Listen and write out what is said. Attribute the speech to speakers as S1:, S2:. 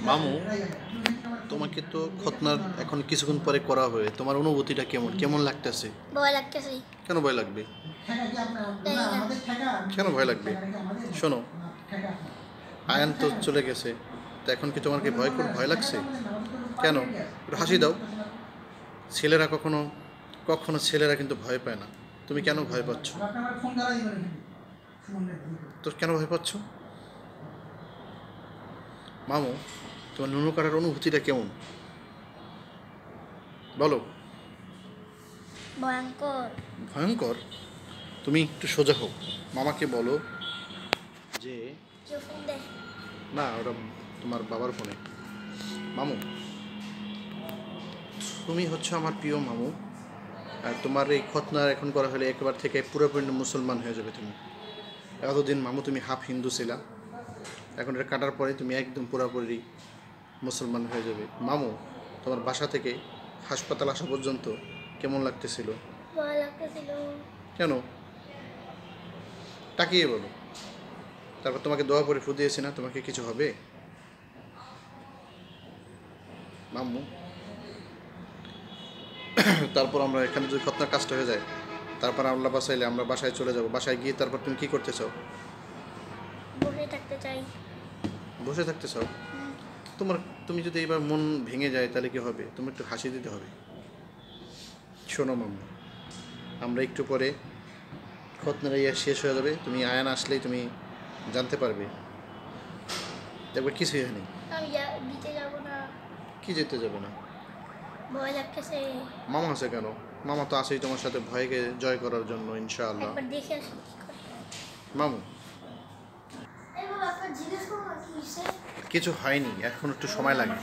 S1: মামু, তোমাকে তো খতনার এখন কিছুক্ষণ পরে করা হবে, তোমার অনুভূতিটা কেমন কেমন লাগতেছে?
S2: ভয় লাগতেছে।
S1: কেন ভয় লাগবে? কেন ভয় লাগবে? শোনো, আয়ান তো চলে গেছে, তো এখন কি তোমার কি ভয় লাগছে? কেন? একটু হাসি দাও। ছেলেরা কখনো কখনো ছেলেরা কিন্তু ভয় পায় না। তুমি কেন ভয় পাচ্ছ? তো কেন ভয় পাচ্ছ? মামু, তোমার নুনু কাটার অনুভূতিটা কেমন বলো?
S2: ভয়ঙ্কর।
S1: ভয়ঙ্কর? তুমি একটু সোজা হোক, মামাকে বলো যে
S2: কেউ ফোন দেয়।
S1: না, ওটা তোমার বাবার ফোনে। মামু, তুমি হচ্ছে আমার প্রিয় মামু, আর তোমার এই খতনার এখন করা হলে একবার থেকে পুরোপুরি মুসলমান হয়ে যাবে তুমি। এতদিন মামু তুমি হাফ হিন্দু ছিলা, এখন এটা কাটার পরে তুমি একদম পুরোপুরি মুসলমান হয়ে যাবে। মামু, তোমার বাসা থেকে হাসপাতাল আসা পর্যন্ত কেমন লাগতেছিল?
S2: ভয় লাগতেছিল।
S1: কেন? তাকিয়ে বলো। তারপর তোমাকে দোয়া করে ফু দিয়েছি না, তোমাকে কিছু হবে? মাম্মু, তারপর আমরা এখানে যদি খতনার কাজটা হয়ে যায়, তারপর আল্লাহ বাসাইলে আমরা বাসায় চলে যাব। বাসায় গিয়ে তারপর তুমি কি করতে চাও?
S2: বসে থাকতে চাই।
S1: বসে থাকতে চাও? তোমার তুমি যদি এবার মন ভেঙে যায় তাহলে কি হবে? তুমি একটু হাসি দিতে হবে। শোনো মাম্মু, আমরা একটু পরে খতনার ইয়ে শেষ হয়ে যাবে, তুমি আয়ান আসলেই তুমি জানতে পারবে। একবার কিছুই হয়নি।
S2: আমি দিতে যাব না।
S1: কি যেতে যাবে না?
S2: ভয় লাগতেছে।
S1: মামা আছে কেন? মামা তো আছেই তোমার সাথে ভয়কে জয় করার জন্য, ইনশাআল্লাহ।
S2: একবার দেখে আসি কি করে।
S1: মামু,
S2: এই বাবা, আপনার জিজ্ঞেস করুন কি হয়েছে?
S1: কিছু হয়নি, এখন একটু সময় লাগে।